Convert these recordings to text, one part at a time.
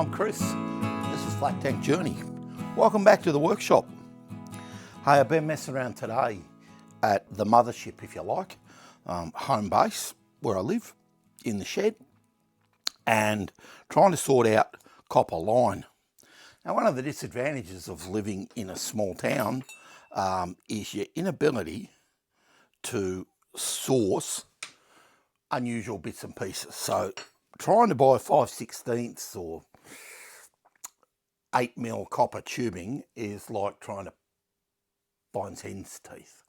I'm Chris. This is Flat Tank Journey. Welcome back to the workshop. Hey, I've been messing around today at the mothership, if you like, home base where I live, in the shed, and trying to sort out copper line. Now, one of the disadvantages of living in a small town is your inability to source unusual bits and pieces. So trying to buy 5/16 or 8mm copper tubing is like trying to find hen's teeth.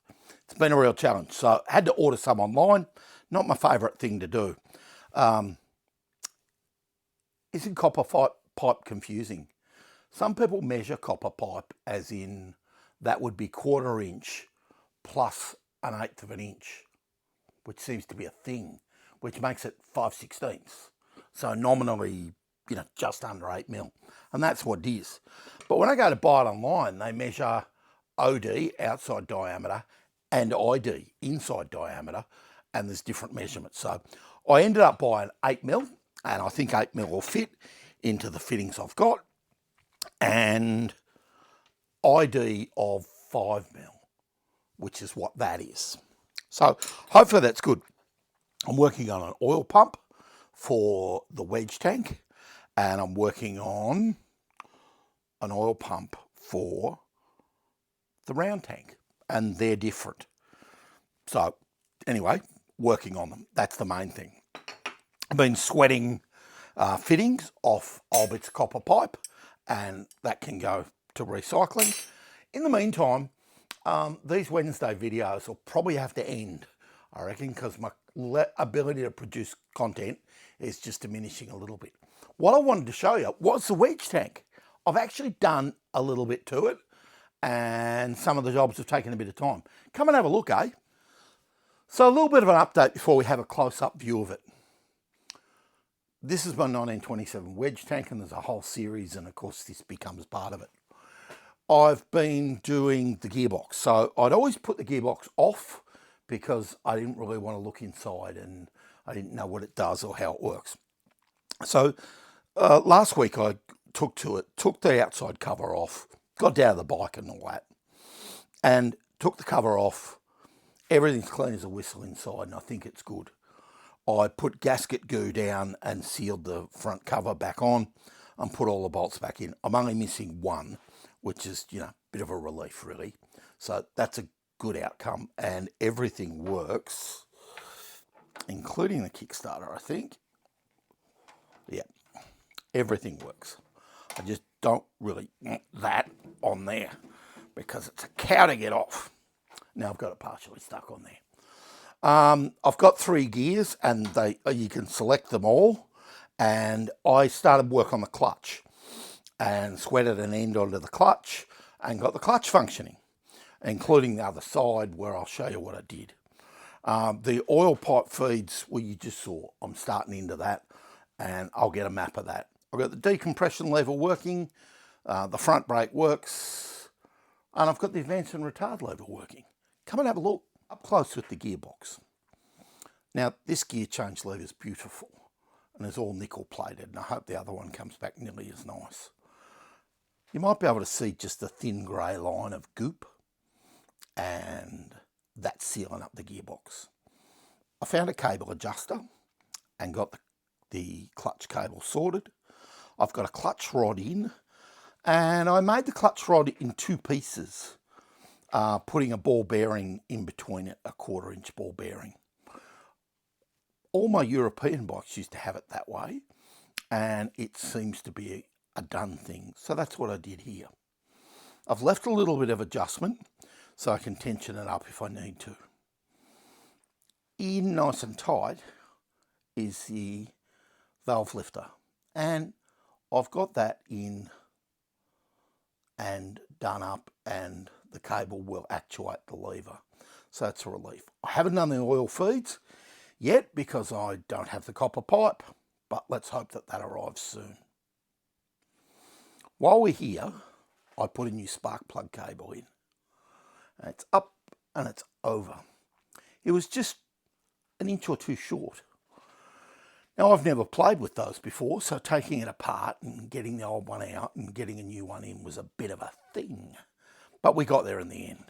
It's been a real challenge. So I had to order some online. Not my favourite thing to do. Isn't copper pipe confusing? Some people measure copper pipe as in that would be 1/4 inch plus 1/8 of an inch, which seems to be a thing, which makes it 5/16. So nominally, just under 8mm. And that's what it is. But when I go to buy it online, they measure OD, outside diameter, and ID, inside diameter, and there's different measurements. So I ended up buying 8mm, and I think 8mm will fit into the fittings I've got, and ID of 5mm, which is what that is. So hopefully that's good. I'm working on an oil pump for the Wedge Tank, and I'm working on an oil pump for the round tank, and they're different. So anyway, working on them. That's the main thing. I've been sweating fittings off Albert's copper pipe, and that can go to recycling. In the meantime, these Wednesday videos will probably have to end, I reckon, because my ability to produce content is just diminishing a little bit. What I wanted to show you was the Wedge Tank. I've actually done a little bit to it, and some of the jobs have taken a bit of time. Come and have a look, eh? So a little bit of an update before we have a close-up view of it. This is my 1927 Wedge Tank, and there's a whole series, and of course this becomes part of it. I've been doing the gearbox. So I'd always put the gearbox off because I didn't really want to look inside, and I didn't know what it does or how it works. So last week I took the outside cover off, got down to the bike and all that, and took the cover off. Everything's clean as a whistle inside, and I think it's good. I put gasket goo down and sealed the front cover back on and put all the bolts back in. I'm only missing one, which is, a bit of a relief, really. So that's a good outcome, and everything works, including the Kickstarter, I think. Yeah, everything works. I just don't really want that on there because it's a cow to get off. Now I've got it partially stuck on there. I've got 3 gears, and you can select them all. And I started work on the clutch and sweated an end onto the clutch and got the clutch functioning, including the other side where I'll show you what I did. The oil pipe feeds, well, you just saw, I'm starting into that, and I'll get a map of that. I've got the decompression lever working, the front brake works, and I've got the advance and retard lever working. Come and have a look up close with the gearbox. Now, this gear change lever is beautiful, and it's all nickel plated, and I hope the other one comes back nearly as nice. You might be able to see just a thin grey line of goop, and that's sealing up the gearbox. I found a cable adjuster and got the clutch cable sorted. I've got a clutch rod in, and I made the clutch rod in 2 pieces, putting a ball bearing in between it, a 1/4 inch ball bearing. All my European bikes used to have it that way, and it seems to be a done thing. So that's what I did here. I've left a little bit of adjustment so I can tension it up if I need to. In nice and tight is the valve lifter, and I've got that in and done up, and the cable will actuate the lever. So that's a relief. I haven't done the oil feeds yet because I don't have the copper pipe, but let's hope that arrives soon. While we're here, I put a new spark plug cable in. And it's up and it's over. It was just an inch or 2 short. Now, I've never played with those before, so taking it apart and getting the old one out and getting a new one in was a bit of a thing. But we got there in the end.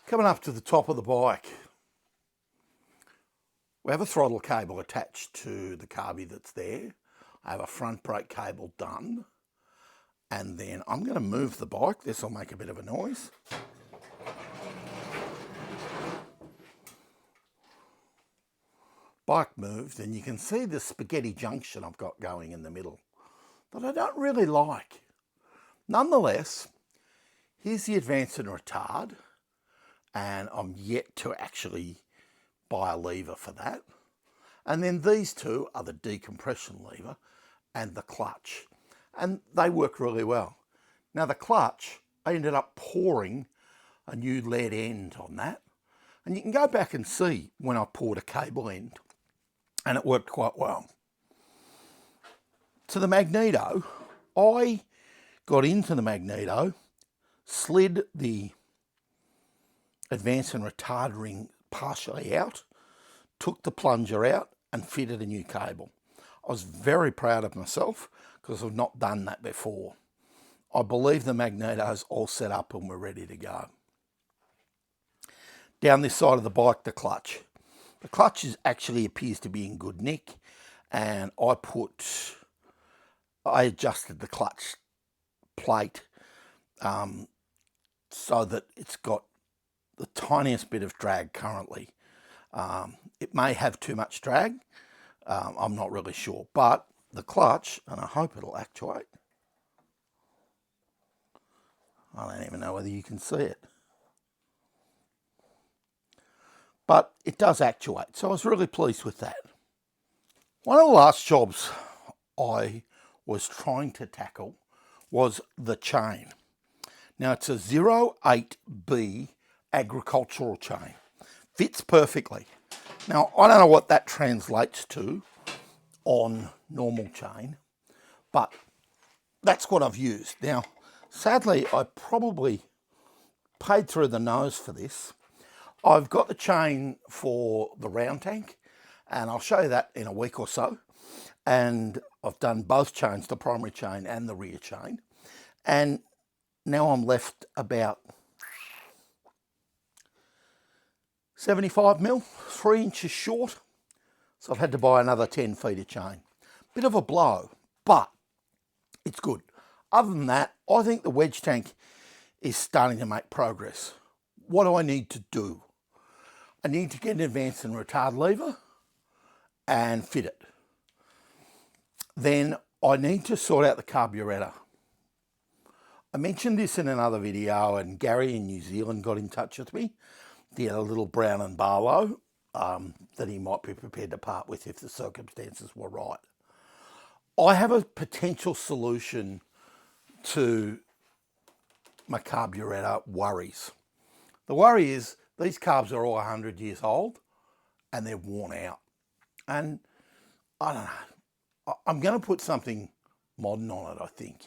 Coming up to the top of the bike, we have a throttle cable attached to the carby that's there. I have a front brake cable done. And then I'm going to move the bike. This will make a bit of a noise. Bike moved, and you can see the spaghetti junction I've got going in the middle that I don't really like. Nonetheless, here's the advance and retard, and I'm yet to actually buy a lever for that. And then these two are the decompression lever and the clutch, and they work really well. Now the clutch, I ended up pouring a new lead end on that, and you can go back and see when I poured a cable end, and it worked quite well. To the magneto, I got into the magneto, slid the advance and retard ring partially out, took the plunger out and fitted a new cable. I was very proud of myself because I've not done that before. I believe the magneto's all set up and we're ready to go. Down this side of the bike, the clutch. The clutch actually appears to be in good nick, and I adjusted the clutch plate so that it's got the tiniest bit of drag currently. It may have too much drag, I'm not really sure, but the clutch, and I hope it'll actuate. I don't even know whether you can see it. But it does actuate, so I was really pleased with that. One of the last jobs I was trying to tackle was the chain. Now it's a 08B agricultural chain. Fits perfectly. Now I don't know what that translates to on normal chain, but that's what I've used. Now, sadly, I probably paid through the nose for this. I've got the chain for the round tank, and I'll show you that in a week or so. And I've done both chains, the primary chain and the rear chain. And now I'm left about 75 mil, 3 inches short. So I've had to buy another 10 feet of chain. Bit of a blow, but it's good. Other than that, I think the wedge tank is starting to make progress. What do I need to do? I need to get an advance and retard lever and fit it. Then I need to sort out the carburetor. I mentioned this in another video, and Gary in New Zealand got in touch with me. He had a little Brown and Barlow that he might be prepared to part with if the circumstances were right. I have a potential solution to my carburetor worries. The worry is these carbs are all 100 years old and they're worn out. And I don't know, I'm going to put something modern on it, I think,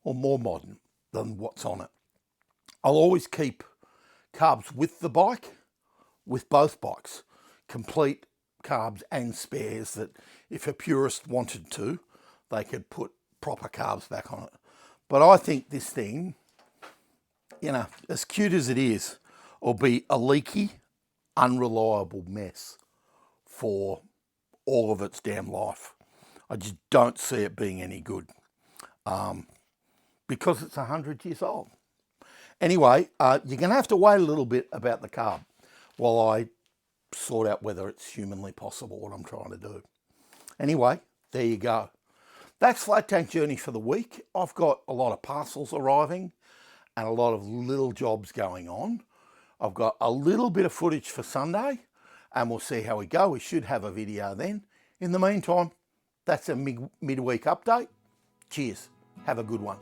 or more modern than what's on it. I'll always keep carbs with the bike, with both bikes, complete carbs and spares that if a purist wanted to, they could put proper carbs back on it. But I think this thing, you know, as cute as it is, will be a leaky, unreliable mess for all of its damn life. I just don't see it being any good because it's 100 years old. Anyway, you're going to have to wait a little bit about the carb while I sort out whether it's humanly possible what I'm trying to do. Anyway, there you go. That's Flat Tank Journey for the week. I've got a lot of parcels arriving and a lot of little jobs going on. I've got a little bit of footage for Sunday, and we'll see how we go. We should have a video then. In the meantime, that's a midweek update. Cheers. Have a good one.